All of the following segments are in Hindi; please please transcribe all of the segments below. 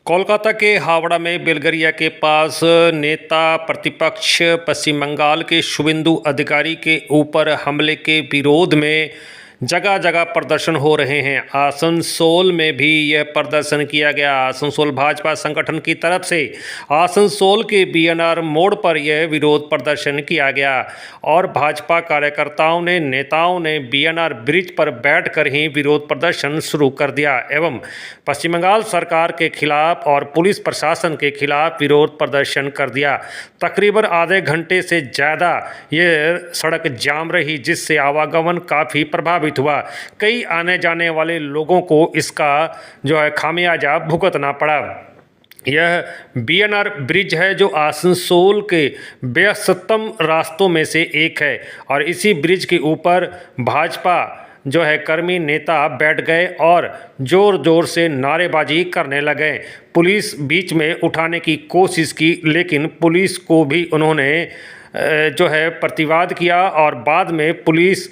कोलकाता के हावड़ा में बेलगरिया के पास नेता प्रतिपक्ष पश्चिम बंगाल के शुभेंदु अधिकारी के ऊपर हमले के विरोध में जगह जगह प्रदर्शन हो रहे हैं। आसनसोल में भी यह प्रदर्शन किया गया। आसनसोल भाजपा संगठन की तरफ से आसनसोल के बीएनआर मोड़ पर यह विरोध प्रदर्शन किया गया और भाजपा कार्यकर्ताओं ने नेताओं ने बीएनआर ब्रिज पर बैठकर ही विरोध प्रदर्शन शुरू कर दिया एवं पश्चिम बंगाल सरकार के खिलाफ और पुलिस प्रशासन के खिलाफ विरोध प्रदर्शन कर दिया। तकरीबन आधे घंटे से ज़्यादा यह सड़क जाम रही, जिससे आवागमन काफ़ी प्रभावित हुआ। कई आने जाने वाले लोगों को इसका खामियाजा भुगतना पड़ा। यह बीएनआर ब्रिज है जो आसनसोल के व्यस्ततम रास्तों में से एक है और इसी ब्रिज के ऊपर भाजपा कर्मी नेता बैठ गए और ज़ोर ज़ोर से नारेबाजी करने लगे। पुलिस बीच में उठाने की कोशिश की, लेकिन पुलिस को भी उन्होंने प्रतिवाद किया और बाद में पुलिस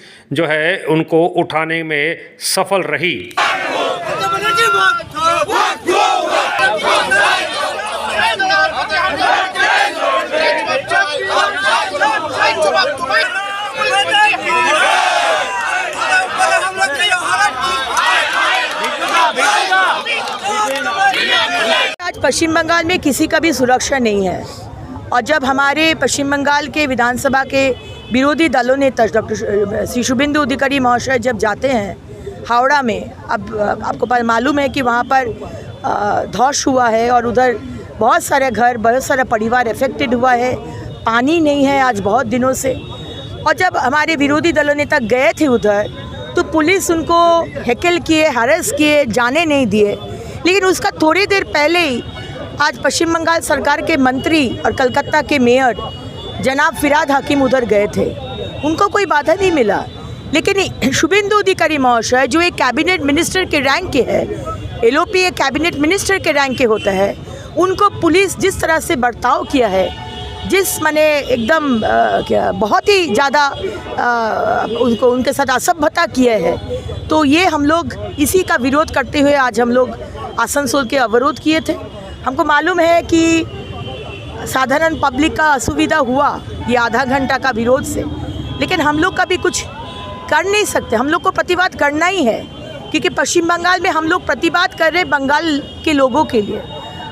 उनको उठाने में सफल रही। आज पश्चिम बंगाल में किसी का भी सुरक्षा नहीं है और जब हमारे पश्चिम बंगाल के विधानसभा के विरोधी दलों नेता डॉक्टर श्री शुभेंदु अधिकारी महाशय जब जाते हैं हावड़ा में, अब आपको मालूम है कि वहाँ पर धौस हुआ है और उधर बहुत सारे घर, बहुत सारा परिवार अफेक्टेड हुआ है। पानी नहीं है आज बहुत दिनों से। और जब हमारे विरोधी दलों नेता गए थे उधर तो पुलिस उनको हैकल किए, हरेस किए, जाने नहीं दिए। लेकिन उसका थोड़ी देर पहले ही आज पश्चिम बंगाल सरकार के मंत्री और कलकत्ता के मेयर जनाब फिराद हकीम उधर गए थे, उनको कोई बाधा नहीं मिला। लेकिन शुभेंदु अधिकारी महाशय जो एक कैबिनेट मिनिस्टर के रैंक के है, एलओपी एक कैबिनेट मिनिस्टर के रैंक के होता है, उनको पुलिस जिस तरह से बर्ताव किया है, जिस माने एकदम बहुत ही ज़्यादा उनको उनके साथ असभ्यता किया है, तो ये हम लोग इसी का विरोध करते हुए आज हम लोग आसनसोल के अवरोध किए थे। हमको मालूम है कि साधारण पब्लिक का असुविधा हुआ ये आधा घंटा का विरोध से, लेकिन हम लोग का भी कुछ कर नहीं सकते। हम लोग को प्रतिवाद करना ही है क्योंकि पश्चिम बंगाल में हम लोग प्रतिवाद कर रहे बंगाल के लोगों के लिए।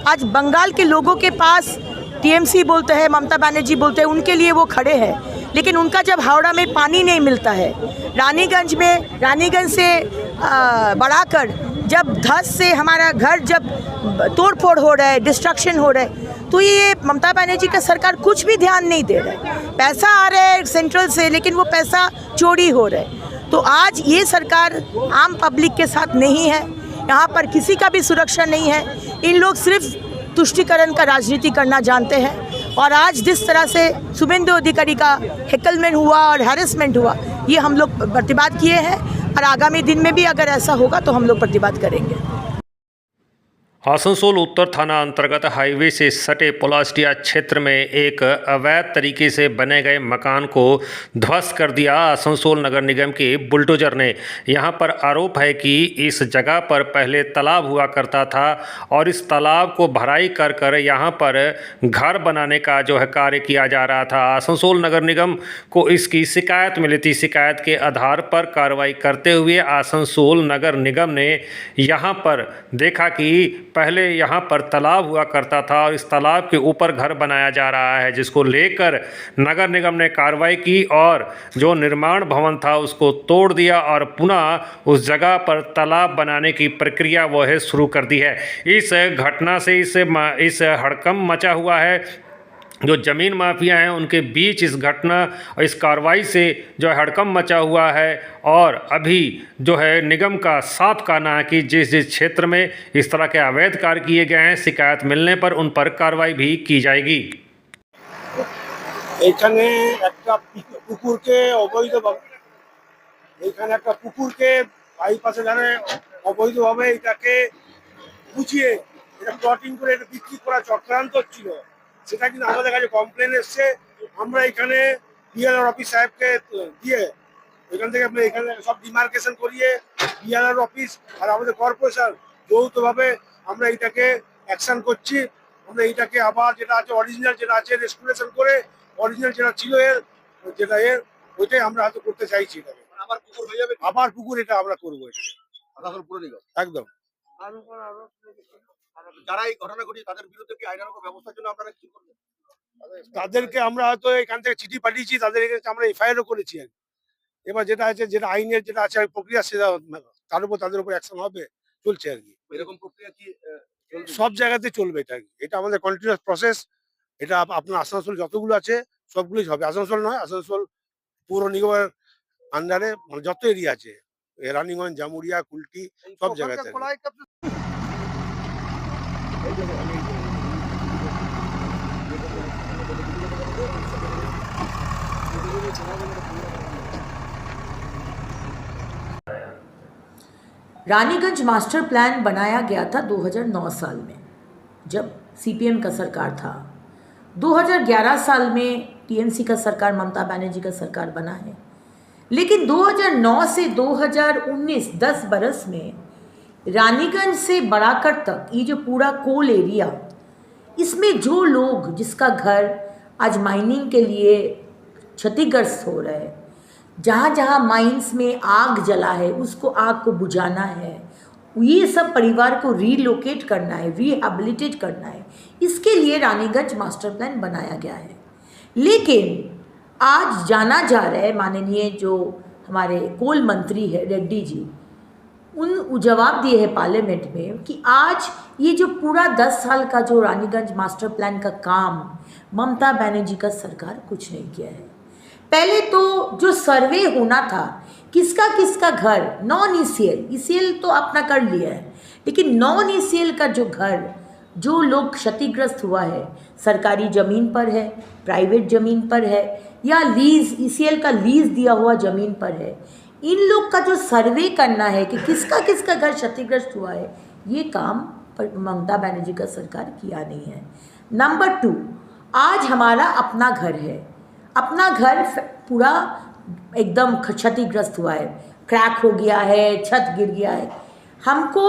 आज बंगाल के लोगों के पास टीएमसी बोलते हैं, ममता बनर्जी बोलते हैं, उनके लिए वो खड़े हैं। लेकिन उनका जब हावड़ा में पानी नहीं मिलता है, रानीगंज से बढ़ाकर जब धस से हमारा घर जब तोड़ फोड़ हो रहा है, डिस्ट्रक्शन हो रहा है, तो ये ममता बनर्जी का सरकार कुछ भी ध्यान नहीं दे रहा है। पैसा आ रहा है सेंट्रल से, लेकिन वो पैसा चोरी हो रहा है। तो आज ये सरकार आम पब्लिक के साथ नहीं है, यहाँ पर किसी का भी सुरक्षा नहीं है। इन लोग सिर्फ तुष्टीकरण का राजनीति करना जानते हैं और आज जिस तरह से शुभेंदु अधिकारी का हेकलमेंट हुआ और हैरेसमेंट हुआ, ये हम लोग प्रतिवाद किए हैं और आगामी दिन में भी अगर ऐसा होगा तो हम लोग प्रतिवाद करेंगे। आसनसोल उत्तर थाना अंतर्गत हाईवे से सटे पोलास्टिया क्षेत्र में एक अवैध तरीके से बने गए मकान को ध्वस्त कर दिया आसनसोल नगर निगम के बुलडोजर ने। यहां पर आरोप है कि इस जगह पर पहले तालाब हुआ करता था और इस तालाब को भराई कर कर यहां पर घर बनाने का कार्य किया जा रहा था। आसनसोल नगर निगम को इसकी शिकायत मिली थी। शिकायत के आधार पर कार्रवाई करते हुए आसनसोल नगर निगम ने यहाँ पर देखा कि पहले यहाँ पर तालाब हुआ करता था और इस तालाब के ऊपर घर बनाया जा रहा है, जिसको लेकर नगर निगम ने कार्रवाई की और जो निर्माण भवन था उसको तोड़ दिया और पुनः उस जगह पर तालाब बनाने की प्रक्रिया वो है शुरू कर दी है। इस घटना से इस हड़कंप मचा हुआ है। जो ज़मीन माफिया हैं उनके बीच इस घटना और इस कार्रवाई से हड़कंप मचा हुआ है और अभी निगम का साफ कहना है कि जिस जिस क्षेत्र में इस तरह के अवैध कार्य किए गए हैं, शिकायत मिलने पर उन पर कार्रवाई भी की जाएगी। এখানে একটা পুকুরকে বাইপাসে অবৈধভাবে এটাকে বুঝিয়ে এটা প্লটিং করে এটা বিক্রি করা চক্রান্ত ছিল, সেটা কিন্তু আমাদের কাছে কমপ্লেন এসছে। আমরা এখানে বিএলআর অফিস সাহেবকে দিয়ে এখান থেকে এখানে সব ডিমার্কেশন করিয়ে বিএলআর অফিস আর আমাদের কর্পোরেশন যৌথভাবে আমরা এটাকে অ্যাকশন করছি। আমরা এইটাকে আবার যেটা আছে অরিজিনাল যেটা আছে রেস্টোরেশন করে অরিজিনাল যেটা ছিল যেটা ওইটাই আমরা হয়তো করতে চাইছি। এটাকে আবার পুকুর হয়ে যাবে, আবার পুকুর এটা আমরা করবো এটাকে আসানসোল পুর নিগম। একদম। যারা এই ঘটনা ঘটিয়ে তাদের বিরুদ্ধে কি আইনানুগ ব্যবস্থার জন্য আপনারা কি করবেন? তাদেরকে আমরা হয়তো এখান থেকে চিঠি পাঠিয়েছি, তাদের এখানে আমরা এফআইআরও করেছি। এবার যেটা আছে যেটা আইনের যেটা আছে প্রক্রিয়া সেটা তার উপর তাদের উপর অ্যাকশন হবে, চলছে আর কি। এরকম প্রক্রিয়া কি চলবে? সব জায়গাতে চলবে এটা আর কি। এটা আমাদের কন্টিনিউয়াস প্রসেস। এটা আপনার আসানসোল যতগুলো আছে সবগুলোই হবে। আসানসোল নয়, আসানসোল পৌর নিগমের আন্ডারে যত এরিয়া আছে, রানীগঞ্জ, জামুরিয়া, কুলটি সব জায়গাতে। रानीगंज मास्टर प्लान बनाया गया था 2009 साल में, जब सीपीएम का सरकार था। 2011 साल में टीएमसी का सरकार, ममता बनर्जी का सरकार बना है। लेकिन 2009 से 2019 10 बरस में रानीगंज से बड़ाकर तक ये जो पूरा कोल एरिया, इसमें जो लोग जिसका घर आज माइनिंग के लिए क्षतिग्रस्त हो रहा है, जहाँ जहाँ माइंस में आग जला है उसको आग को बुझाना है, ये सब परिवार को रीलोकेट करना है, रिहेबिलिटेट करना है, इसके लिए रानीगंज मास्टर प्लान बनाया गया है। लेकिन आज जाना जा रहा है, माननीय जो हमारे कोल मंत्री है रेड्डी जी, उन जवाब दिए हैं पार्लियामेंट में कि आज ये जो पूरा 10 साल का जो रानीगंज मास्टर प्लान का काम ममता बनर्जी का सरकार कुछ नहीं किया है। पहले तो जो सर्वे होना था किसका किसका घर नॉन ईसीएल तो अपना कर लिया है, लेकिन नॉन ईसीएल का जो घर जो लोग क्षतिग्रस्त हुआ है, सरकारी ज़मीन पर है, प्राइवेट ज़मीन पर है या लीज ईसीएल का लीज दिया हुआ ज़मीन पर है, इन लोग का जो सर्वे करना है कि किसका किसका घर क्षतिग्रस्त हुआ है, ये काम ममता बनर्जी का सरकार किया नहीं है। नंबर 2, आज हमारा अपना घर है, अपना घर पूरा एकदम क्षतिग्रस्त हुआ है, क्रैक हो गया है, छत गिर गया है। हमको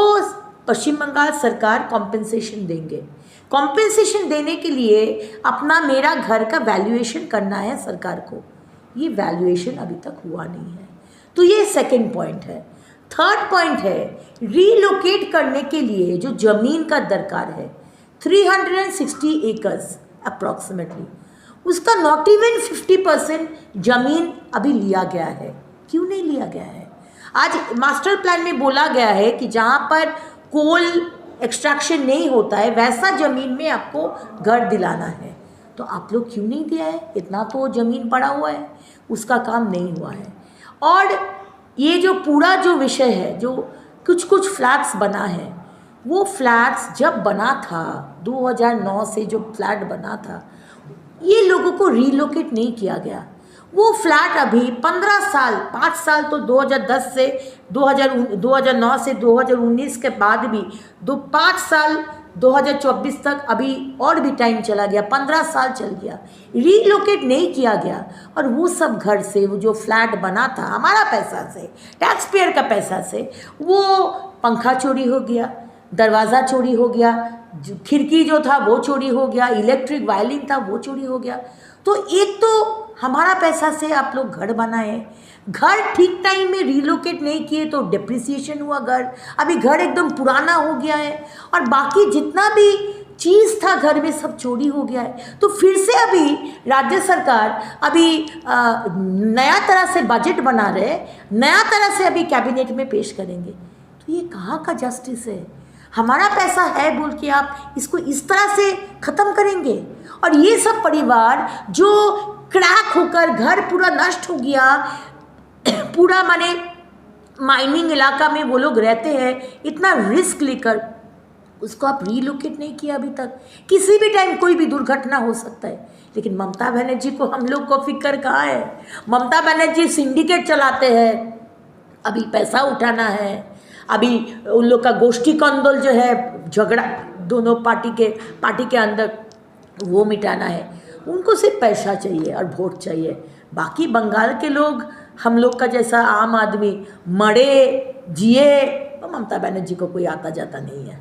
पश्चिम बंगाल सरकार कॉम्पेंसेशन देंगे। कॉम्पेंसेशन देने के लिए अपना मेरा घर का वैल्यूएशन करना है सरकार को, ये वैल्यूएशन अभी तक हुआ नहीं है। तो ये सेकंड पॉइंट है। थर्ड पॉइंट है रीलोकेट करने के लिए जो ज़मीन का दरकार है 360 एकर्स अप्रॉक्सीमेटली, उसका नॉट इवन 50% ज़मीन अभी लिया गया है। क्यों नहीं लिया गया है? आज मास्टर प्लान में बोला गया है कि जहाँ पर कोल एक्सट्रैक्शन नहीं होता है वैसा ज़मीन में आपको घर दिलाना है, तो आप लोग क्यों नहीं दिया है? इतना तो ज़मीन पड़ा हुआ है, उसका काम नहीं हुआ है। और ये जो पूरा जो विषय है, जो कुछ कुछ फ्लैट्स बना है, वो फ्लैट्स जब बना था 2009 से जो फ्लैट बना था, ये लोगों को रीलोकेट नहीं किया गया। वो फ्लैट अभी 15 साल 5 साल तो 2010 से 2009 से 2019 के बाद भी 5 साल 2024 तक अभी और भी टाइम चला गया, 15 साल चल गया, रीलोकेट नहीं किया गया। और वो सब घर से वो जो फ्लैट बना था हमारा पैसा से, टैक्स पेयर का पैसा से, वो पंखा चोरी हो गया, दरवाज़ा चोरी हो गया, खिड़की जो था वो चोरी हो गया, इलेक्ट्रिक वायरिंग था वो चोरी हो गया। तो एक तो हमारा पैसा से आप लोग घर बनाए, घर ठीक टाइम में रीलोकेट नहीं किए तो डिप्रिसिएशन हुआ घर, अभी घर एकदम पुराना हो गया है और बाकी जितना भी चीज़ था घर में सब चोरी हो गया है। तो फिर से अभी राज्य सरकार अभी नया तरह से बजट बना रहे, नया तरह से अभी कैबिनेट में पेश करेंगे। तो ये कहाँ का जस्टिस है? हमारा पैसा है बोल के आप इसको इस तरह से ख़त्म करेंगे। और ये सब परिवार जो क्रैक होकर घर पूरा नष्ट हो गया, पूरा माने माइनिंग इलाका में वो लोग रहते हैं, इतना रिस्क लेकर उसको आप रीलोकेट नहीं किया अभी तक। किसी भी टाइम कोई भी दुर्घटना हो सकता है, लेकिन ममता बनर्जी को हम लोग को फिक्र कहाँ है? ममता बनर्जी सिंडिकेट चलाते हैं, अभी पैसा उठाना है, अभी उन लोग का गोष्ठी कंदोल जो है झगड़ा दोनों पार्टी के अंदर वो मिटाना है। उनको सिर्फ पैसा चाहिए और वोट चाहिए। बाकी बंगाल के लोग हम लोग का जैसा आम आदमी मरे जिए, तो ममता बनर्जी को कोई आता जाता नहीं है।